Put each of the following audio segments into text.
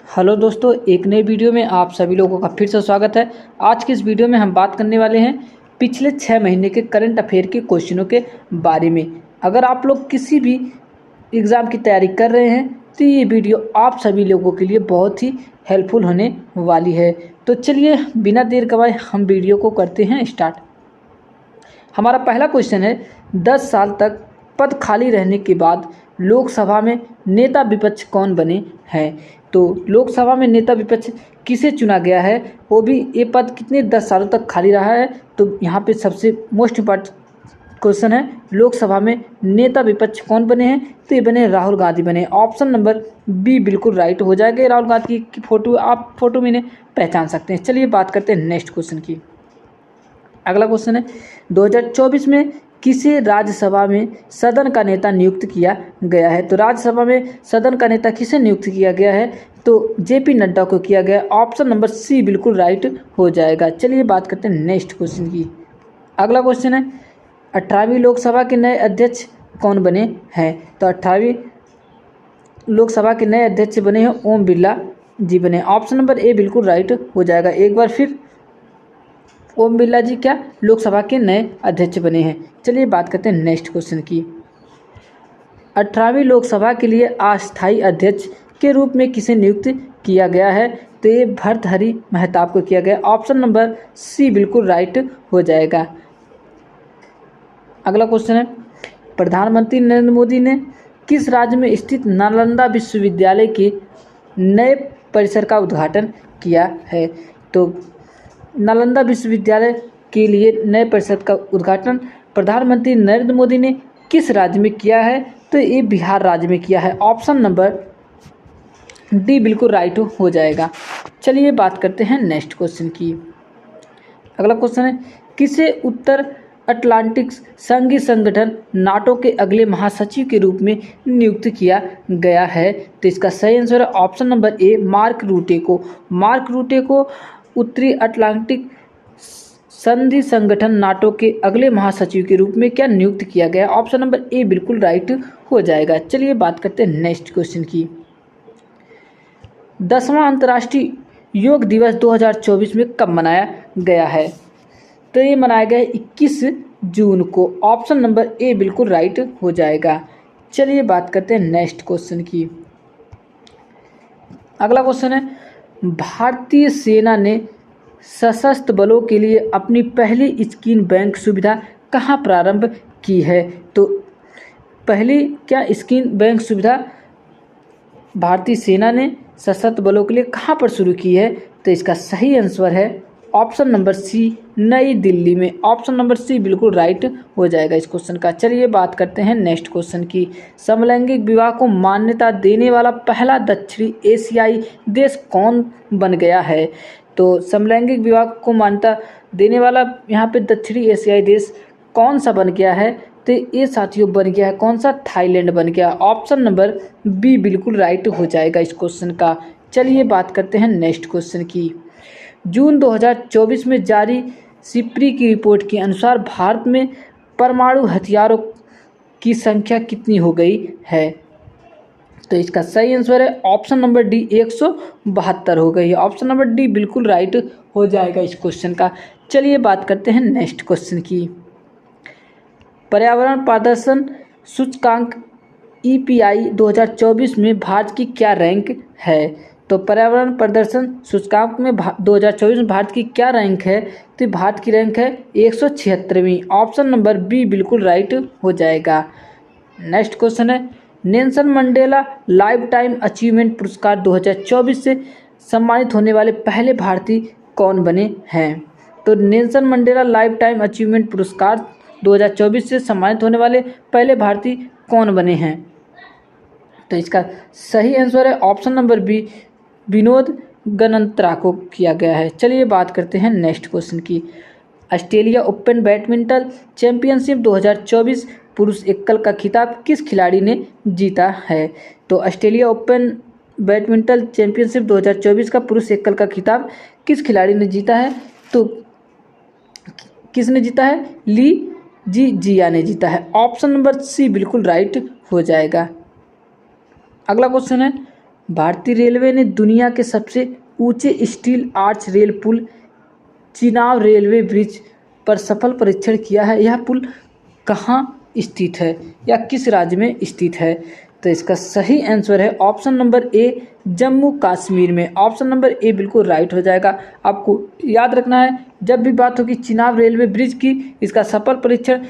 Hello दोस्तों, एक नई वीडियो में आप सभी लोगों का फिर से स्वागत है। आज की इस वीडियो में हम बात करने वाले हैं पिछले 6 महीने के करंट अफेयर के क्वेश्चनों के बारे में। अगर आप लोग किसी भी एग्ज़ाम की तैयारी कर रहे हैं तो ये वीडियो आप सभी लोगों के लिए बहुत ही हेल्पफुल होने वाली है। तो चलिए बिना देर गवाए हम वीडियो को करते हैं स्टार्ट। हमारा पहला क्वेश्चन है, 10 साल तक पद खाली रहने के बाद लोकसभा में नेता विपक्ष कौन बने हैं। तो लोकसभा में नेता विपक्ष किसे चुना गया है, वो भी ये पद कितने 10 सालों तक खाली रहा है। तो यहाँ पे सबसे मोस्ट इम्पॉर्टेंट क्वेश्चन है, लोकसभा में नेता विपक्ष कौन बने हैं। तो ये बने राहुल गांधी बने। ऑप्शन नंबर बी बिल्कुल राइट हो जाएगा। राहुल गांधी की फोटो आप फोटो में इन्हें पहचान सकते हैं। चलिए बात करते हैं नेक्स्ट क्वेश्चन की। अगला क्वेश्चन है, 2024 में किसे राज्यसभा में सदन का नेता नियुक्त किया गया है। तो राज्यसभा में सदन का नेता किसे नियुक्त किया गया है, तो जेपी नड्डा को किया गया। ऑप्शन नंबर सी बिल्कुल राइट हो जाएगा। चलिए बात करते हैं नेक्स्ट क्वेश्चन की। अगला क्वेश्चन है, 18वीं लोकसभा के नए अध्यक्ष कौन बने हैं। तो 18वीं लोकसभा के नए अध्यक्ष बने हैं ओम बिरला जी बने। ऑप्शन नंबर ए बिल्कुल राइट हो जाएगा। एक बार फिर ओम बिरला जी क्या लोकसभा के नए अध्यक्ष बने हैं। चलिए बात करते हैं नेक्स्ट क्वेश्चन की। 18वीं लोकसभा के लिए अस्थायी अध्यक्ष के रूप में किसे नियुक्त किया गया है। तो ये भर्तृहरि महताब को किया गया। ऑप्शन नंबर सी बिल्कुल राइट हो जाएगा। अगला क्वेश्चन है, प्रधानमंत्री नरेंद्र मोदी ने किस राज्य में स्थित नालंदा विश्वविद्यालय के नए परिसर का उद्घाटन किया है। तो नालंदा विश्वविद्यालय के लिए नए परिसर का उद्घाटन प्रधानमंत्री नरेंद्र मोदी ने किस राज्य में किया है। तो ये बिहार राज्य में किया है। ऑप्शन नंबर डी बिल्कुल राइट हो जाएगा। चलिए बात करते हैं नेक्स्ट क्वेश्चन की। अगला क्वेश्चन है, किसे उत्तर अटलांटिक संघीय संगठन नाटो के अगले महासचिव के रूप में नियुक्त किया गया है। तो इसका सही आंसर है option number A Mark Rutte को। मार्क रूटे को उत्तरी अटलांटिक संधि संगठन नाटो के अगले महासचिव के रूप में क्या नियुक्त किया गया। ऑप्शन नंबर ए बिल्कुल राइट हो जाएगा। चलिए बात करते हैं नेक्स्ट क्वेश्चन की। 10वां अंतर्राष्ट्रीय योग दिवस 2024 में कब मनाया गया है। तो ये मनाया गया 21 जून को। ऑप्शन नंबर ए बिल्कुल राइट हो जाएगा। चलिए बात करते हैं नेक्स्ट क्वेश्चन की। अगला क्वेश्चन है, भारतीय सेना ने सशस्त्र बलों के लिए अपनी पहली स्कीन बैंक सुविधा कहाँ प्रारंभ की है। तो पहली क्या स्कीन बैंक सुविधा भारतीय सेना ने सशस्त्र बलों के लिए कहाँ पर शुरू की है। तो इसका सही आंसर है ऑप्शन नंबर सी नई दिल्ली में। ऑप्शन नंबर सी बिल्कुल राइट हो जाएगा इस क्वेश्चन का। चलिए बात करते हैं नेक्स्ट क्वेश्चन की। समलैंगिक विवाह को मान्यता देने वाला पहला दक्षिणी एशियाई देश कौन बन गया है। तो समलैंगिक विवाह को मान्यता देने वाला यहाँ पे दक्षिणी एशियाई देश कौन सा बन गया है। तो ये साथियों बन गया है कौन सा, थाईलैंड बन गया। ऑप्शन नंबर बी बिल्कुल राइट हो जाएगा इस क्वेश्चन का। चलिए बात करते हैं नेक्स्ट क्वेश्चन की। जून 2024 में जारी सिप्री की रिपोर्ट के अनुसार भारत में परमाणु हथियारों की संख्या कितनी हो गई है। तो इसका सही आंसर है ऑप्शन नंबर डी 172 हो गई है। ऑप्शन नंबर डी बिल्कुल राइट हो जाएगा इस क्वेश्चन का। चलिए बात करते हैं नेक्स्ट क्वेश्चन की। पर्यावरण प्रदर्शन सूचकांक EPI 2024 में भारत की क्या रैंक है। तो पर्यावरण प्रदर्शन सूचकांक में 2024 में भारत की क्या रैंक है। तो भारत की रैंक है 176वीं। ऑप्शन नंबर बी बिल्कुल राइट हो जाएगा। नेक्स्ट क्वेश्चन है, Nelson Mandela life time achievement पुरस्कार 2024 से सम्मानित होने वाले पहले भारतीय कौन बने हैं। तो Nelson Mandela life time achievement पुरस्कार 2024 से सम्मानित होने वाले पहले भारतीय कौन बने हैं। तो इसका सही आंसर है ऑप्शन नंबर बी विनोद गणतंत्रा को किया गया है। चलिए बात करते हैं नेक्स्ट क्वेश्चन की। ऑस्ट्रेलिया ओपन बैडमिंटन चैंपियनशिप 2024 पुरुष एकल का खिताब किस खिलाड़ी ने जीता है। तो ऑस्ट्रेलिया ओपन बैडमिंटन चैंपियनशिप 2024 का पुरुष एकल का खिताब किस खिलाड़ी ने जीता है। तो किसने जीता है, ली जिया ने जीता है। ऑप्शन नंबर सी बिल्कुल राइट हो जाएगा। अगला क्वेश्चन है, भारतीय रेलवे ने दुनिया के सबसे ऊंचे स्टील आर्च रेल पुल चिनाब रेलवे ब्रिज पर सफल परीक्षण किया है। यह पुल कहाँ स्थित है या किस राज्य में स्थित है? तो इसका सही आंसर है option number A, Jammu Kashmir में। ऑप्शन नंबर ए बिल्कुल राइट हो जाएगा। आपको याद रखना है, जब भी बात होगी चिनाब रेलवे ब्रिज की, इसका सफल परीक्षण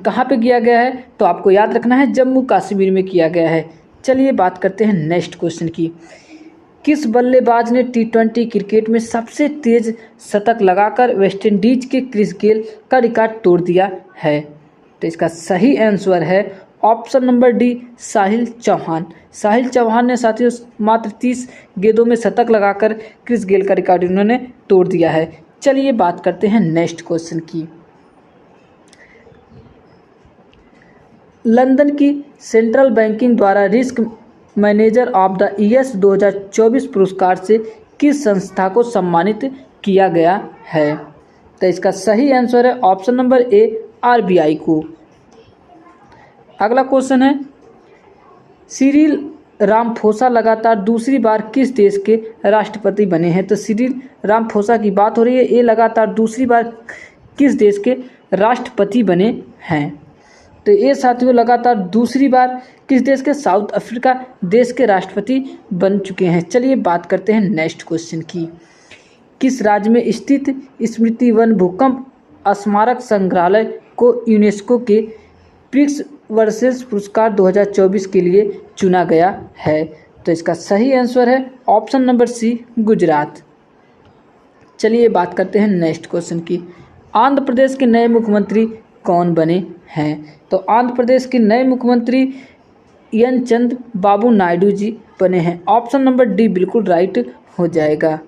कहाँ पे किया गया है, तो आपको याद रखना है जम्मू कश्मीर में किया गया है। चलिए बात करते हैं नेक्स्ट क्वेश्चन की। किस बल्लेबाज ने T20 क्रिकेट में सबसे तेज शतक लगाकर वेस्टइंडीज के क्रिस गेल का रिकॉर्ड तोड़ दिया है? तो इसका सही आंसर है ऑप्शन नंबर डी, साहिल चौहान। साहिल चौहान ने साथियों मात्र 30 गेंदों में शतक लगाकर क्रिस गेल का रिकॉर्ड उन्होंने तोड़ दिया है। चलिए बात करते हैं नेक्स्ट क्वेश्चन की। लंदन की सेंट्रल बैंकिंग द्वारा risk manager of the year 2024 पुरस्कार से किस संस्था को सम्मानित किया गया है? तो इसका सही आंसर है ऑप्शन नंबर ए, आरबीआई को। अगला क्वेश्चन है, सिरिल रामाफोसा लगातार दूसरी बार किस देश के राष्ट्रपति बने हैं? तो सिरिल रामाफोसा की बात हो रही है, ये लगातार दूसरी बार किस देश के राष्ट्रपति बने हैं? तो ये साथियों लगातार दूसरी बार किस देश के, साउथ अफ्रीका देश के राष्ट्रपति बन चुके हैं। चलिए बात करते हैं नेक्स्ट क्वेश्चन की। किस राज्य में स्थित स्मृति वन भूकंप स्मारक संग्रहालय को यूनेस्को के प्रिक्स वर्सेस पुरस्कार 2024 के लिए चुना गया है? तो इसका सही आंसर है ऑप्शन नंबर सी, गुजरात। चलिए बात करते हैं नेक्स्ट क्वेश्चन की। आंध्र प्रदेश के नए मुख्यमंत्री कौन बने हैं? तो आंध्र प्रदेश के नए मुख्यमंत्री एन चंद्रबाबू नायडू जी बने हैं। ऑप्शन नंबर डी बिल्कुल राइट हो जाएगा।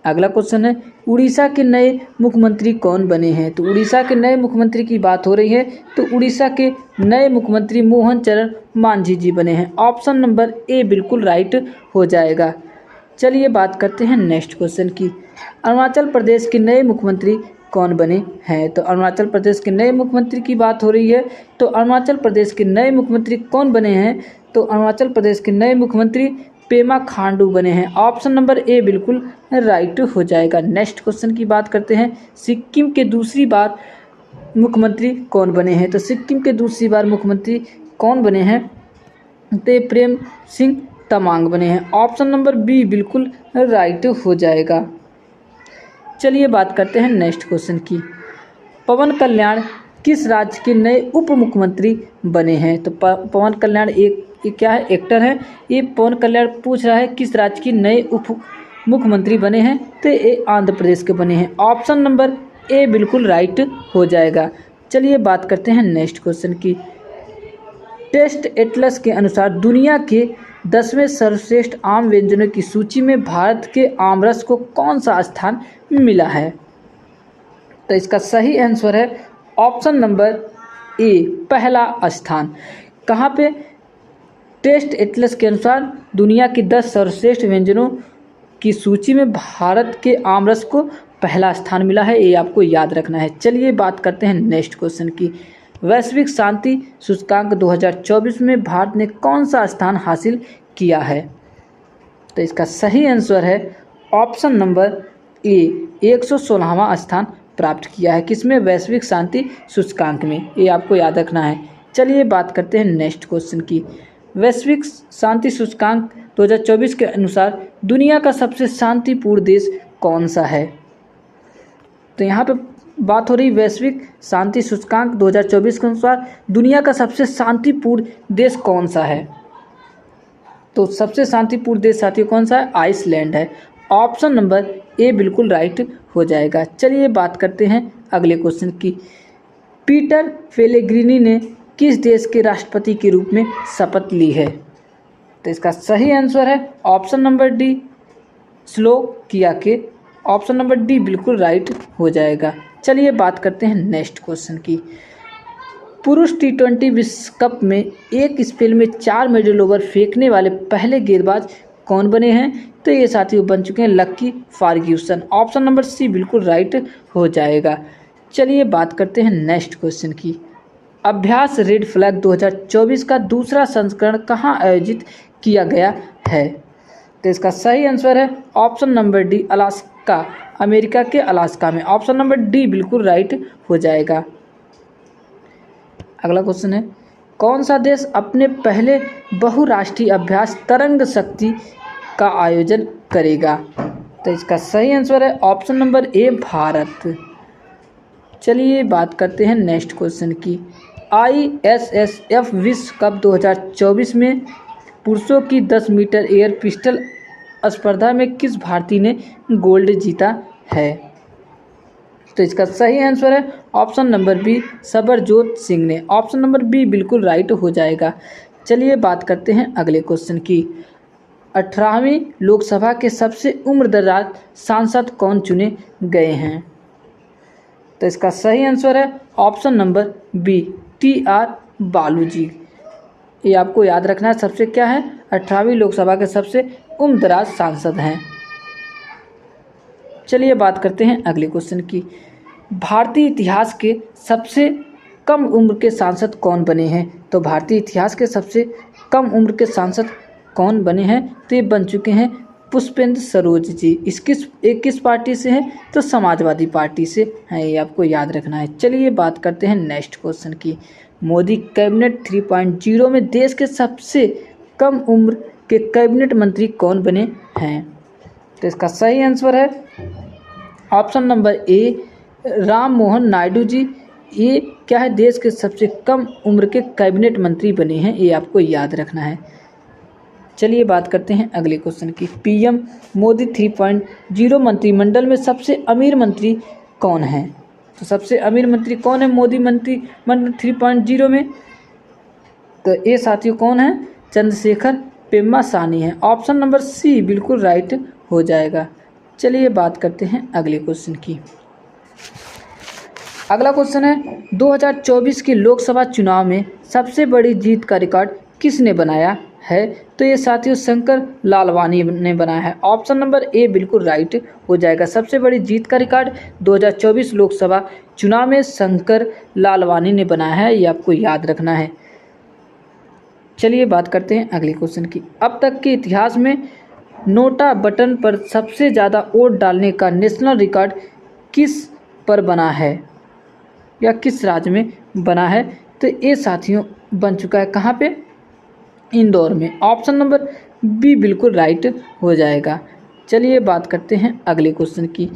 अगला क्वेश्चन है, उड़ीसा के नए मुख्यमंत्री कौन बने हैं? तो उड़ीसा के नए मुख्यमंत्री की बात हो रही है, तो उड़ीसा के नए मुख्यमंत्री मोहन चरण मांझी जी बने हैं। ऑप्शन नंबर ए बिल्कुल राइट हो जाएगा। चलिए बात करते हैं नेक्स्ट क्वेश्चन की। अरुणाचल प्रदेश के नए मुख्यमंत्री कौन बने हैं? तो अरुणाचल प्रदेश के नए मुख्यमंत्री की बात हो रही है, तो अरुणाचल प्रदेश के नए मुख्यमंत्री कौन बने हैं? तो अरुणाचल प्रदेश के नए मुख्यमंत्री पेमा खांडू बने हैं। ऑप्शन नंबर ए बिल्कुल राइट हो जाएगा। नेक्स्ट क्वेश्चन की बात करते हैं, सिक्किम के दूसरी बार मुख्यमंत्री कौन बने हैं? तो सिक्किम के दूसरी बार मुख्यमंत्री कौन बने हैं? तो प्रेम सिंह तमांग बने हैं। ऑप्शन नंबर बी बिल्कुल राइट हो जाएगा। चलिए बात करते हैं नेक्स्ट क्वेश्चन की। पवन कल्याण किस राज्य के नए उप मुख्यमंत्री बने हैं? तो पवन कल्याण एक क्या है, एक्टर है। ये पवन कल्याण पूछ रहा है किस राज्य के नए उप मुख्यमंत्री बने हैं? तो ये आंध्र प्रदेश के बने हैं। ऑप्शन नंबर ए बिल्कुल राइट हो जाएगा। चलिए बात करते हैं नेक्स्ट क्वेश्चन की। टेस्ट एटलस के अनुसार दुनिया के 10वें सर्वश्रेष्ठ आम व्यंजनों की सूची में भारत के आमरस को कौन सा स्थान मिला है? तो इसका सही आंसर है ऑप्शन नंबर ए, पहला स्थान। कहाँ पे? टेस्ट एटलस के अनुसार दुनिया की 10 सर्वश्रेष्ठ व्यंजनों की सूची में भारत के आमरस को पहला स्थान मिला है, ये आपको याद रखना है। चलिए बात करते हैं नेक्स्ट क्वेश्चन की। वैश्विक शांति सूचकांक 2024 में भारत ने कौन सा स्थान हासिल किया है? तो इसका सही आंसर है ऑप्शन नंबर ए, 116वां स्थान प्राप्त किया है। किसमें? वैश्विक शांति सूचकांक में, ये आपको याद रखना है। चलिए बात करते हैं नेक्स्ट क्वेश्चन की। वैश्विक शांति सूचकांक 2024 के अनुसार दुनिया का सबसे शांतिपूर्ण देश कौन सा है? तो यहाँ पे बात हो रही वैश्विक शांति सूचकांक 2024 के अनुसार दुनिया का सबसे शांतिपूर्ण देश कौन सा है? तो सबसे शांतिपूर्ण देश साथियों कौन सा है? आइसलैंड है। ऑप्शन नंबर ए बिल्कुल राइट हो जाएगा। चलिए बात करते हैं अगले क्वेश्चन की। पीटर पेलेग्रिनी ने किस देश के राष्ट्रपति के रूप में शपथ ली है? तो इसका सही आंसर है ऑप्शन नंबर डी, स्लोवाकिया के। ऑप्शन नंबर डी बिल्कुल राइट हो जाएगा। चलिए बात करते हैं नेक्स्ट क्वेश्चन की। पुरुष T20 विश्व कप में एक स्पेल में 4 मिडल ओवर फेंकने वाले पहले गेंदबाज कौन बने हैं? तो ये साथियों बन चुके हैं Lockie Ferguson. Option number C बिल्कुल राइट हो जाएगा। चलिए बात करते हैं नेक्स्ट क्वेश्चन की। अभ्यास रेड फ्लैग 2024 का दूसरा संस्करण कहाँ आयोजित किया गया है? तो इसका सही आंसर है option number D, Alaska, America के अलास्का में। ऑप्शन नंबर डी बिल्कुल राइट हो जाएगा। अगला क्वेश्चन है, कौन सा देश अपने पहले बहुराष्ट्रीय अभ्यास तरंग शक्ति का आयोजन करेगा? तो इसका सही आंसर है ऑप्शन नंबर ए, भारत। चलिए बात करते हैं नेक्स्ट क्वेश्चन की। ISSF विश्व कप 2024 में पुरुषों की 10 मीटर एयर पिस्टल स्पर्धा में किस भारतीय ने गोल्ड जीता है? तो इसका सही आंसर है ऑप्शन नंबर बी, सबरजोत सिंह ने। ऑप्शन नंबर बी बिल्कुल राइट हो जाएगा। चलिए बात करते हैं अगले क्वेश्चन की। 18वीं लोकसभा के सबसे उम्रदराज सांसद कौन चुने गए हैं? तो इसका सही आंसर है ऑप्शन नंबर बी, TR बालू जी। ये आपको याद रखना है, सबसे क्या है, 18वीं लोकसभा के सबसे उम्रदराज सांसद हैं। चलिए बात करते हैं अगले क्वेश्चन की। भारतीय इतिहास के सबसे कम उम्र के सांसद कौन बने हैं? तो भारतीय इतिहास के सबसे कम उम्र के सांसद कौन बने हैं? तो ये बन चुके हैं पुष्पेंद्र सरोज जी। किस पार्टी से हैं? तो समाजवादी पार्टी से हैं, ये आपको याद रखना है। चलिए बात करते हैं नेक्स्ट क्वेश्चन की। मोदी कैबिनेट 3.0 में देश के सबसे कम उम्र के कैबिनेट मंत्री कौन बने हैं? तो इसका सही आंसर है option number A, Ram Mohan Naidu ji. ये क्या है, देश के सबसे कम उम्र के कैबिनेट मंत्री बने हैं, ये आपको याद रखना है। चलिए बात करते हैं अगले क्वेश्चन की। PM मोदी 3.0 मंत्रिमंडल में सबसे अमीर मंत्री कौन है? तो सबसे अमीर मंत्री कौन है मोदी मंत्रिमंडल 3.0 में? तो ये साथियों कौन है? चंद्रशेखर पेम्मासानी है। ऑप्शन नंबर सी बिल्कुल राइट हो जाएगा। चलिए बात करते हैं अगले क्वेश्चन की। अगला क्वेश्चन है, 2024 के लोकसभा चुनाव में सबसे बड़ी जीत का रिकॉर्ड किसने बनाया है? तो ये साथियों शंकर लालवानी ने बनाया है। ऑप्शन नंबर ए बिल्कुल राइट हो जाएगा। सबसे बड़ी जीत का रिकॉर्ड 2024 लोकसभा चुनाव में शंकर लालवानी ने बनाया है, ये आपको याद रखना है। चलिए बात करते हैं अगले क्वेश्चन की। अब तक के इतिहास में नोटा बटन पर सबसे ज़्यादा वोट डालने का नेशनल रिकॉर्ड किस पर बना है या किस राज्य में बना है? तो ये साथियों बन चुका है कहाँ पे? इंदौर में। ऑप्शन नंबर बी बिल्कुल राइट हो जाएगा। चलिए बात करते हैं अगले क्वेश्चन की।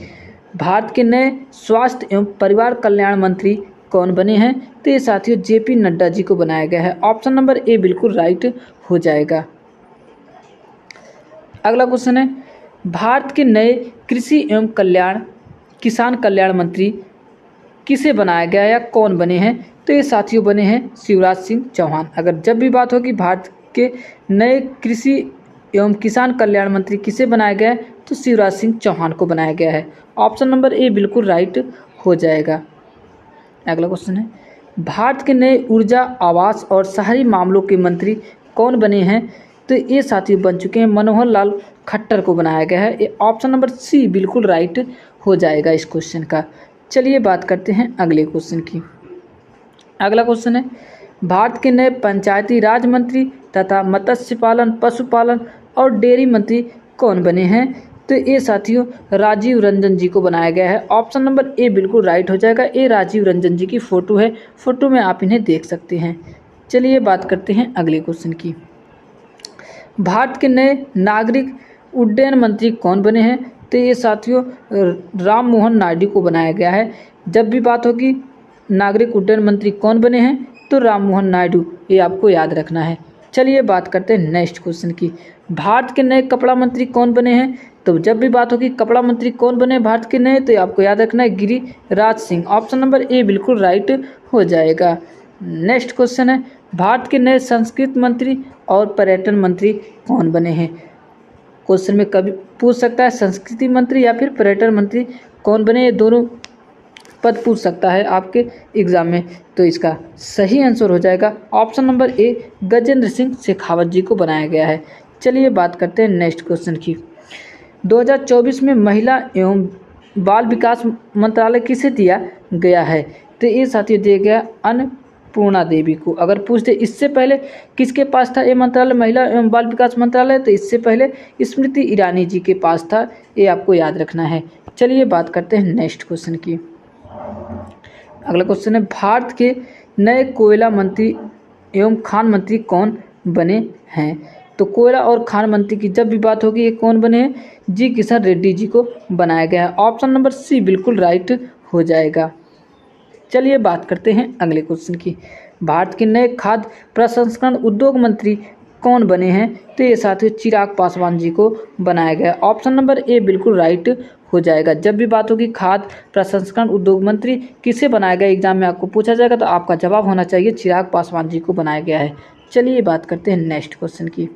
भारत के नए स्वास्थ्य एवं परिवार कल्याण मंत्री कौन बने हैं? तो ये साथियों JP नड्डा जी को बनाया गया है। ऑप्शन नंबर ए बिल्कुल राइट हो जाएगा। अगला क्वेश्चन है, भारत के नए कृषि एवं किसान कल्याण मंत्री किसे बनाया गया या कौन बने हैं? तो ये साथियों बने हैं शिवराज सिंह चौहान। अगर जब भी बात होगी भारत के नए कृषि एवं किसान कल्याण मंत्री किसे बनाया गया है, तो शिवराज सिंह चौहान को बनाया गया है। ऑप्शन नंबर ए बिल्कुल राइट हो जाएगा। अगला क्वेश्चन है, भारत के नए ऊर्जा, आवास और शहरी मामलों के मंत्री कौन बने हैं? तो ये साथियों बन चुके हैं मनोहर लाल खट्टर को बनाया गया है। ये ऑप्शन नंबर सी बिल्कुल राइट हो जाएगा इस क्वेश्चन का। चलिए बात करते हैं अगले क्वेश्चन की। अगला क्वेश्चन है, भारत के नए पंचायती राज मंत्री तथा मत्स्य पालन, पशुपालन और डेयरी मंत्री कौन बने हैं? तो ये साथियों राजीव रंजन जी को बनाया गया है। ऑप्शन नंबर ए बिल्कुल राइट हो जाएगा। ये राजीव रंजन जी की फ़ोटो है, फ़ोटो में आप इन्हें देख सकते हैं। चलिए बात करते हैं अगले क्वेश्चन की। भारत के नए नागरिक उड्डयन मंत्री कौन बने हैं? तो ये साथियों राम मोहन नायडू को बनाया गया है। जब भी बात होगी नागरिक उड्डयन मंत्री कौन बने हैं, तो राम मोहन नायडू, ये आपको याद रखना है। चलिए बात करते हैं नेक्स्ट क्वेश्चन की। भारत के नए कपड़ा मंत्री कौन बने हैं? तो जब भी बात होगी कपड़ा मंत्री कौन बने भारत के नए, तो आपको याद रखना है गिरिराज सिंह। ऑप्शन नंबर ए बिल्कुल राइट हो जाएगा। नेक्स्ट क्वेश्चन है, भारत के नए संस्कृति मंत्री और पर्यटन मंत्री कौन बने हैं? क्वेश्चन में कभी पूछ सकता है संस्कृति मंत्री या फिर पर्यटन मंत्री कौन बने, ये दोनों पद पूछ सकता है आपके एग्जाम में। तो इसका सही आंसर हो जाएगा option number A, Gajendra Singh Shekhawat ji को बनाया गया है। चलिए बात करते हैं नेक्स्ट क्वेश्चन की। 2024 में महिला एवं बाल विकास मंत्रालय किसे दिया गया है? तो ये साथियों दिया गया पूर्णा देवी को। अगर पूछते इससे पहले किसके पास था ये मंत्रालय, महिला एवं बाल विकास मंत्रालय, तो इससे पहले स्मृति ईरानी जी के पास था, ये आपको याद रखना है। चलिए बात करते हैं नेक्स्ट क्वेश्चन की। अगला क्वेश्चन है, भारत के नए कोयला मंत्री एवं खान मंत्री कौन बने हैं? तो कोयला और खान मंत्री की जब भी बात होगी, ये कौन बने हैं? जी किशन रेड्डी जी को बनाया गया है। ऑप्शन नंबर सी बिल्कुल राइट हो जाएगा। चलिए बात करते हैं अगले क्वेश्चन की। भारत के नए खाद्य प्रसंस्करण उद्योग मंत्री कौन बने हैं? तो ये साथियों चिराग पासवान जी को बनाया गया। ऑप्शन नंबर ए बिल्कुल राइट हो जाएगा। जब भी बात होगी खाद्य प्रसंस्करण उद्योग मंत्री किसे बनाया गया, एग्जाम में आपको पूछा जाएगा, तो आपका जवाब होना चाहिए चिराग पासवान जी को बनाया गया है। चलिए बात करते हैं नेक्स्ट क्वेश्चन की।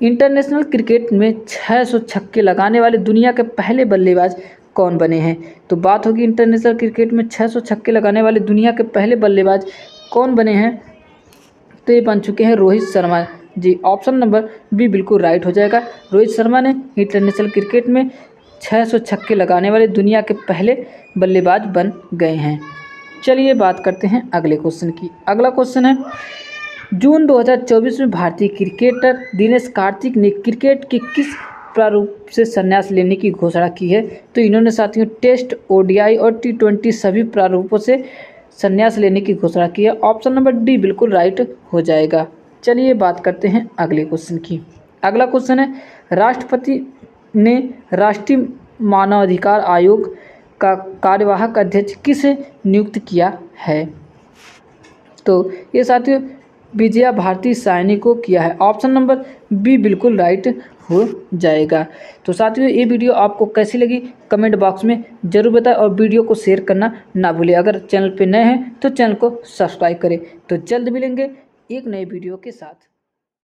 इंटरनेशनल क्रिकेट में 600 छक्के लगाने वाले दुनिया के पहले बल्लेबाज कौन बने हैं? तो बात होगी इंटरनेशनल क्रिकेट में 600 छक्के लगाने वाले दुनिया के पहले बल्लेबाज कौन बने हैं? तो ये बन चुके हैं Rohit Sharma ji. Option number B बिल्कुल राइट हो जाएगा। रोहित शर्मा ने इंटरनेशनल क्रिकेट में 600 छक्के लगाने वाले दुनिया के पहले बल्लेबाज बन गए हैं। चलिए बात करते हैं अगले क्वेश्चन की। अगला क्वेश्चन है, जून 2024 में भारतीय क्रिकेटर दिनेश कार्तिक ने क्रिकेट के किस प्रारूप से संन्यास लेने की घोषणा की है? तो इन्होंने साथियों टेस्ट, ओडीआई और टी20 सभी प्रारूपों से संन्यास लेने की घोषणा की है। ऑप्शन नंबर डी बिल्कुल राइट हो जाएगा। चलिए बात करते हैं अगले क्वेश्चन की। अगला क्वेश्चन है, राष्ट्रपति ने राष्ट्रीय मानवाधिकार आयोग का कार्यवाहक अध्यक्ष किसे नियुक्त किया है? तो ये साथियों विजया भारती साहनी को किया है। ऑप्शन नंबर बी बिल्कुल राइट हो जाएगा। तो साथियों ये वीडियो आपको कैसी लगी कमेंट बॉक्स में जरूर बताएं और वीडियो को शेयर करना ना भूलें। अगर चैनल पे नए हैं तो चैनल को सब्सक्राइब करें। तो जल्द मिलेंगे एक नए वीडियो के साथ।